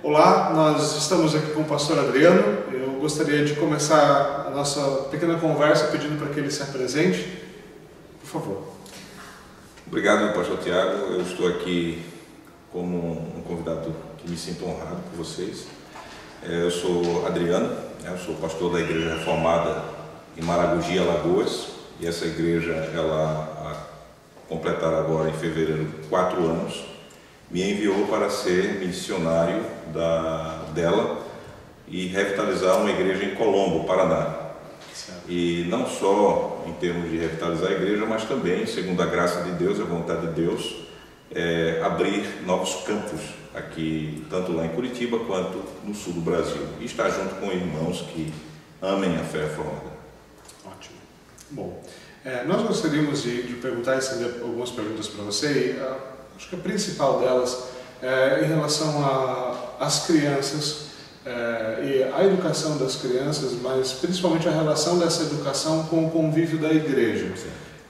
Olá, nós estamos aqui com o pastor Adriano. Eu gostaria de começar a nossa pequena conversa pedindo para que ele se apresente. Por favor. Obrigado, pastor Tiago. Eu estou aqui como um convidado que me sinto honrado por vocês. Eu sou Adriano, eu sou pastor da Igreja Reformada em Maragogi, Alagoas. E essa igreja, ela completará agora em fevereiro 4 anos. Me enviou para ser missionário dela e revitalizar uma igreja em Colombo, Paraná. E não só em termos de revitalizar a igreja, mas também, segundo a graça de Deus, a vontade de Deus, abrir novos campos aqui, tanto lá em Curitiba quanto no sul do Brasil. E estar junto com irmãos que amem a fé reformada. Ótimo. Bom, nós gostaríamos de perguntar algumas perguntas para você. Acho que a principal delas é em relação às crianças e a educação das crianças, mas principalmente a relação dessa educação com o convívio da igreja.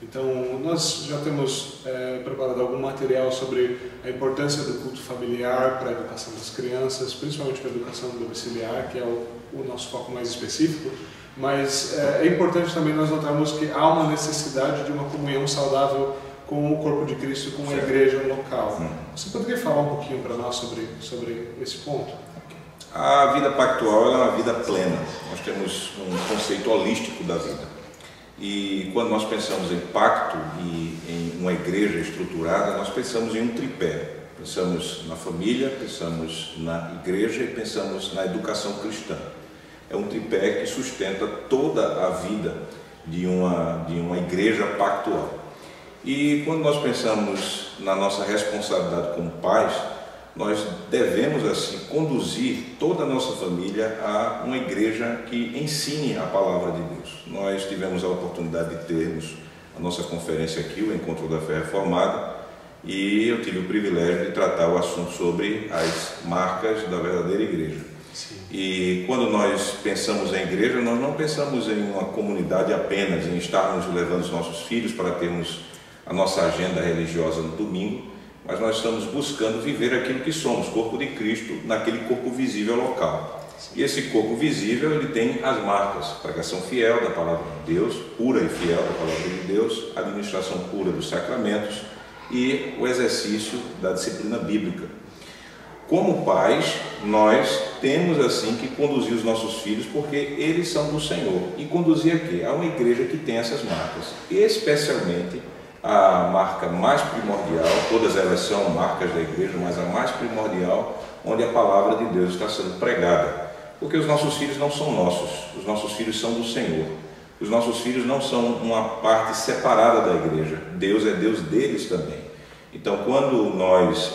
Então, nós já temos preparado algum material sobre a importância do culto familiar para a educação das crianças, principalmente para a educação domiciliar, que é o nosso foco mais específico, mas é importante também nós notarmos que há uma necessidade de uma comunhão saudável com o corpo de Cristo e com a igreja local. Você poderia falar um pouquinho para nós sobre esse ponto? A vida pactual é uma vida plena. Nós temos um conceito holístico da vida. E quando nós pensamos em pacto e em uma igreja estruturada, nós pensamos em um tripé. Pensamos na família, pensamos na igreja e pensamos na educação cristã. É um tripé que sustenta toda a vida de uma igreja pactual. E quando nós pensamos na nossa responsabilidade como pais, nós devemos assim conduzir toda a nossa família a uma igreja que ensine a palavra de Deus. Nós tivemos a oportunidade de termos a nossa conferência aqui, o Encontro da Fé Reformada, e eu tive o privilégio de tratar o assunto sobre as marcas da verdadeira igreja. Sim. E quando nós pensamos em igreja, nós não pensamos em uma comunidade apenas, em estarmos levando os nossos filhos para termos a nossa agenda religiosa no domingo, mas nós estamos buscando viver aquilo que somos, corpo de Cristo, naquele corpo visível local. E esse corpo visível, ele tem as marcas: pregação fiel da palavra de Deus, pura e fiel da palavra de Deus, administração pura dos sacramentos e o exercício da disciplina bíblica. Como pais, nós temos assim que conduzir os nossos filhos, porque eles são do Senhor. E conduzir aqui a uma igreja que tem essas marcas, especialmente a marca mais primordial, todas elas são marcas da igreja, mas a mais primordial, onde a palavra de Deus está sendo pregada. Porque os nossos filhos não são nossos, os nossos filhos são do Senhor. Os nossos filhos não são uma parte separada da igreja, Deus é Deus deles também. Então, quando nós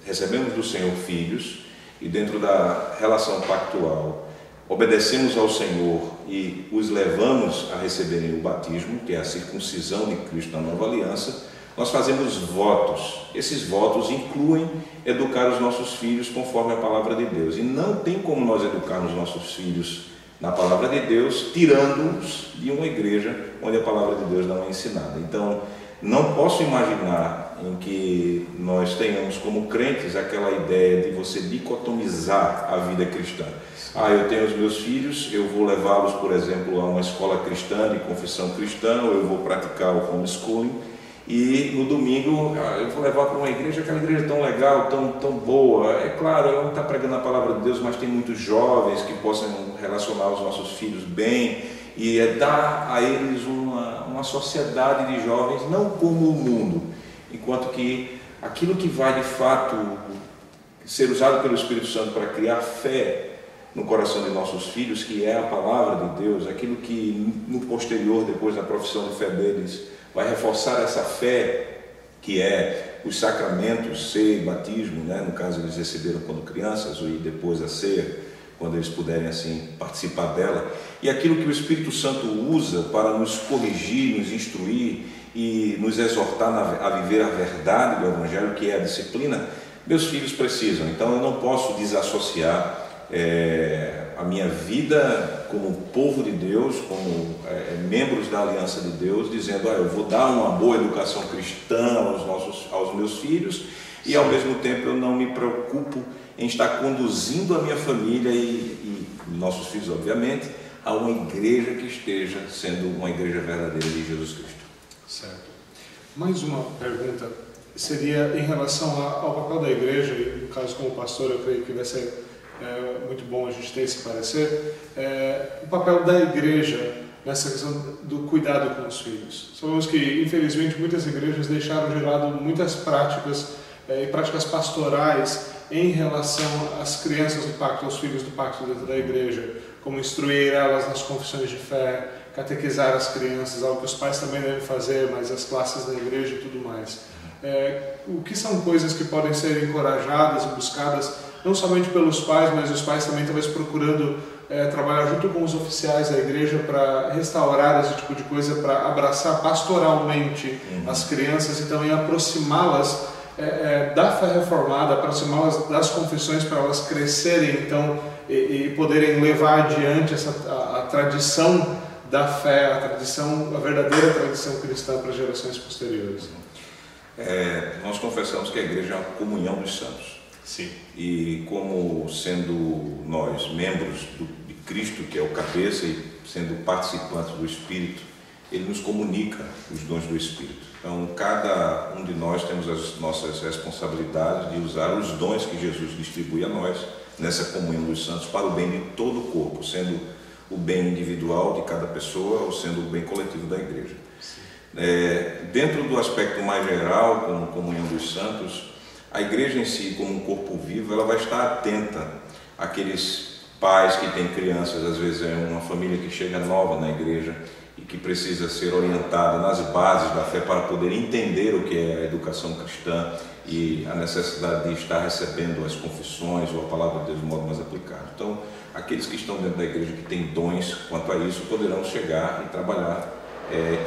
recebemos do Senhor filhos, e dentro da relação pactual, obedecemos ao Senhor e os levamos a receberem o batismo, que é a circuncisão de Cristo na nova aliança, nós fazemos votos. Esses votos incluem educar os nossos filhos conforme a palavra de Deus. E não tem como nós educarmos nossos filhos na palavra de Deus, tirando-os de uma igreja onde a palavra de Deus não é ensinada. Então, não posso imaginar em que nós tenhamos como crentes aquela ideia de você dicotomizar a vida cristã. Eu tenho os meus filhos, eu vou levá-los, por exemplo, a uma escola cristã, de confissão cristã, ou eu vou praticar o homeschooling, e no domingo eu vou levar para uma igreja, aquela igreja tão legal, tão boa. É claro, ela não está pregando a palavra de Deus, mas tem muitos jovens que possam relacionar os nossos filhos bem, e dar a eles uma sociedade de jovens, não como o mundo, enquanto que aquilo que vai de fato ser usado pelo Espírito Santo para criar fé no coração de nossos filhos, que é a palavra de Deus, aquilo que no posterior, depois da profissão de fé deles, vai reforçar essa fé, que é os sacramentos, ceia e batismo, né? No caso eles receberam quando crianças, e depois a ceia, quando eles puderem assim participar dela, e aquilo que o Espírito Santo usa para nos corrigir, nos instruir e nos exortar a viver a verdade do Evangelho, que é a disciplina, meus filhos precisam. Então eu não posso desassociar a minha vida como povo de Deus, como membros da aliança de Deus, dizendo, eu vou dar uma boa educação cristã aos meus filhos, e ao mesmo tempo eu não me preocupo em estar conduzindo a minha família e nossos filhos, obviamente, a uma igreja que esteja sendo uma igreja verdadeira de Jesus Cristo. Certo. Mais uma pergunta seria em relação ao papel da igreja, e no caso como pastor eu creio que vai ser muito bom a gente ter esse parecer, o papel da igreja nessa questão do cuidado com os filhos. Sabemos que, infelizmente, muitas igrejas deixaram de lado muitas práticas e práticas pastorais em relação às crianças do pacto, aos filhos do pacto dentro da igreja, como instruir elas nas confissões de fé, catequizar as crianças, algo que os pais também devem fazer, mas as classes da igreja e tudo mais. O que são coisas que podem ser encorajadas e buscadas, não somente pelos pais, mas os pais também talvez procurando trabalhar junto com os oficiais da igreja para restaurar esse tipo de coisa, para abraçar pastoralmente as crianças e também aproximá-las da fé reformada, aproximá-las das confissões para elas crescerem então e poderem levar adiante a tradição da fé, a verdadeira tradição cristã para gerações posteriores. Nós confessamos que a igreja é uma comunhão dos santos. Sim. E como sendo nós membros de Cristo, que é o cabeça, e sendo participantes do Espírito, Ele nos comunica os dons do Espírito. Então, cada um de nós temos as nossas responsabilidades de usar os dons que Jesus distribui a nós nessa comunhão dos santos para o bem de todo o corpo, sendo o bem individual de cada pessoa ou sendo o bem coletivo da igreja. Dentro do aspecto mais geral, como comunhão dos santos, a igreja em si, como um corpo vivo, ela vai estar atenta àqueles pais que têm crianças, às vezes é uma família que chega nova na igreja e que precisa ser orientada nas bases da fé para poder entender o que é a educação cristã e a necessidade de estar recebendo as confissões ou a palavra de Deus de modo mais aplicado. Então, aqueles que estão dentro da igreja que têm dons quanto a isso poderão chegar e trabalhar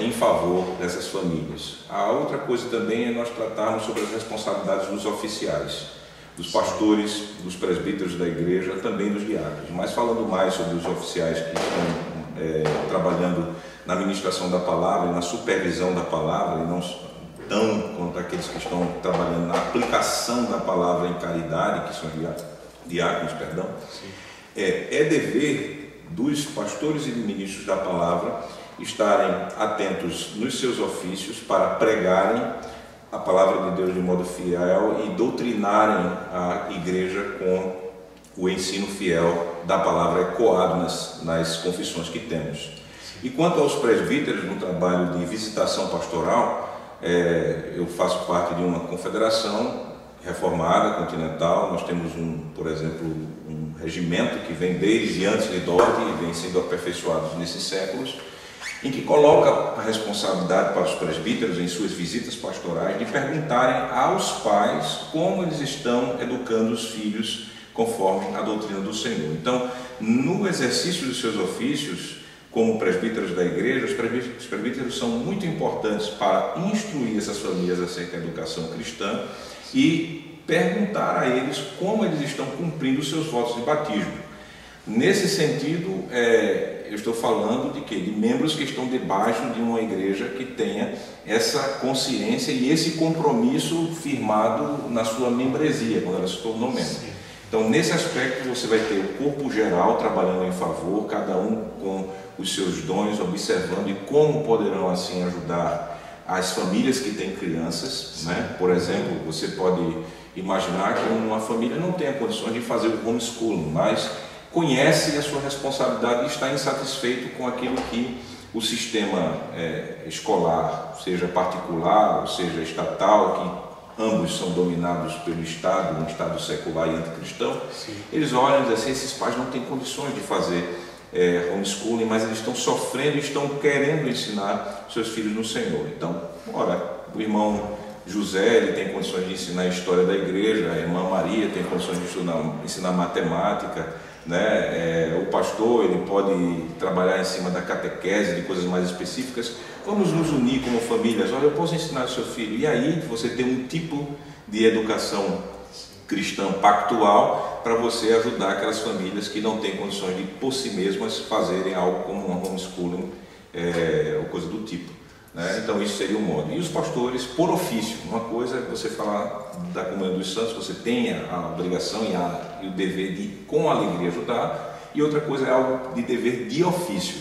em favor dessas famílias. A outra coisa também é nós tratarmos sobre as responsabilidades dos oficiais, dos pastores, dos presbíteros da igreja, também dos diáconos. Mas falando mais sobre os oficiais que estão trabalhando na ministração da palavra e na supervisão da palavra, e não tão quanto aqueles que estão trabalhando na aplicação da palavra em caridade, que são diáconos, perdão. É dever dos pastores e ministros da palavra estarem atentos nos seus ofícios para pregarem a palavra de Deus de modo fiel e doutrinarem a igreja com o ensino fiel da palavra ecoado nas confissões que temos. E quanto aos presbíteros no trabalho de visitação pastoral, eu faço parte de uma confederação reformada, continental. Nós temos, por exemplo, um regimento que vem desde antes de Dort e vem sendo aperfeiçoado nesses séculos, em que coloca a responsabilidade para os presbíteros em suas visitas pastorais de perguntarem aos pais como eles estão educando os filhos conforme a doutrina do Senhor. Então, no exercício dos seus ofícios, como presbíteros da igreja, os presbíteros são muito importantes para instruir essas famílias acerca da educação cristã e perguntar a eles como eles estão cumprindo os seus votos de batismo. Nesse sentido, eu estou falando de membros que estão debaixo de uma igreja que tenha essa consciência e esse compromisso firmado na sua membresia, quando ela se tornou membro. Então, nesse aspecto, você vai ter o corpo geral trabalhando em favor, cada um com os seus dons, observando e como poderão assim ajudar as famílias que têm crianças, né? Por exemplo, você pode imaginar que uma família não tenha condições de fazer o homeschooling, mas conhece a sua responsabilidade e está insatisfeito com aquilo que o sistema escolar, seja particular ou seja estatal, que ambos são dominados pelo Estado, um Estado secular e anticristão. Sim. Eles olham e dizem assim, esses pais não têm condições de fazer homeschooling, mas eles estão sofrendo e estão querendo ensinar seus filhos no Senhor. Então, o irmão José, ele tem condições de ensinar a história da igreja, a irmã Maria tem condições de ensinar matemática, né? O pastor, ele pode trabalhar em cima da catequese, de coisas mais específicas. Vamos nos unir como famílias. Olha, eu posso ensinar o seu filho. E aí você tem um tipo de educação cristã pactual para você ajudar aquelas famílias que não têm condições de por si mesmas fazerem algo como um homeschooling ou coisa do tipo. né? Então isso seria um modo. E os pastores, por ofício, uma coisa é você falar da comunhão dos santos, você tem a obrigação e o dever de, com alegria, ajudar, e outra coisa é algo de dever de ofício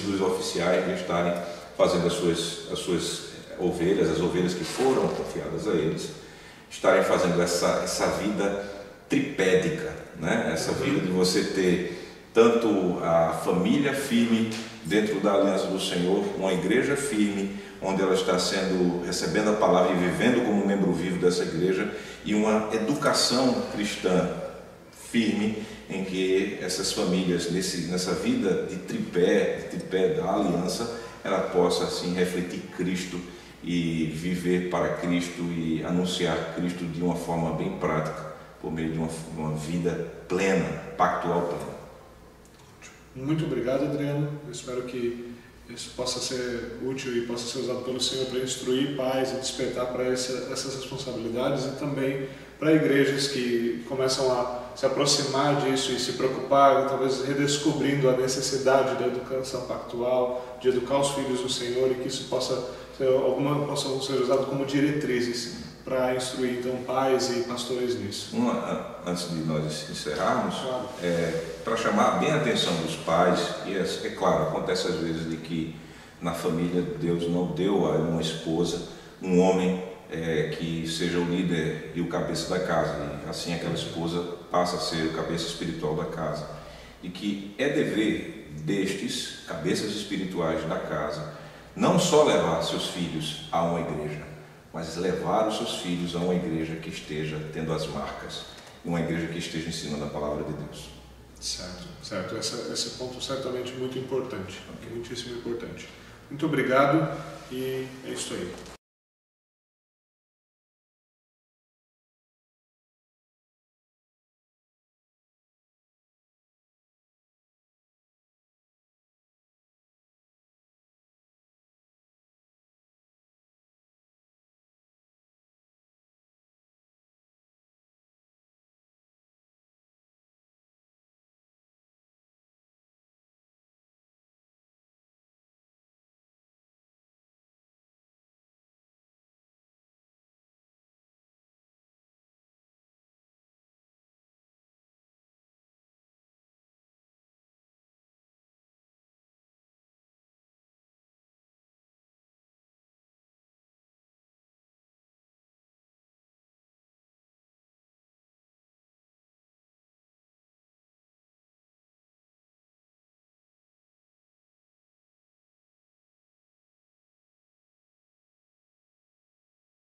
dos oficiais de estarem fazendo as suas ovelhas, as ovelhas que foram confiadas a eles, estarem fazendo essa vida tripédica, né? Essa vida de você ter tanto a família firme dentro da aliança do Senhor, uma igreja firme, onde ela está recebendo a palavra e vivendo como membro vivo dessa igreja, e uma educação cristã firme, em que essas famílias, nessa vida de tripé da aliança, ela possa assim refletir Cristo e viver para Cristo e anunciar Cristo de uma forma bem prática, por meio de uma vida plena, pactual plena. Muito obrigado, Adriano. Eu espero que isso possa ser útil e possa ser usado pelo Senhor para instruir pais e despertar para essas responsabilidades, e também para igrejas que começam a se aproximar disso e se preocupar, talvez redescobrindo a necessidade da educação pactual, de educar os filhos do Senhor, e que isso possa ser usado como diretrizes para instruir então pais e pastores nisso. Antes de nós encerrarmos, Claro. Para chamar bem a atenção dos pais, e é claro, acontece às vezes de que na família Deus não deu a uma esposa um homem que seja o líder e o cabeça da casa, e assim aquela esposa passa a ser o cabeça espiritual da casa, e que é dever destes cabeças espirituais da casa não só levar seus filhos a uma igreja, mas levar os seus filhos a uma igreja que esteja tendo as marcas, uma igreja que esteja ensinando a palavra de Deus. Certo. Esse ponto certamente muito importante, muitíssimo importante. Muito obrigado, e é isso aí.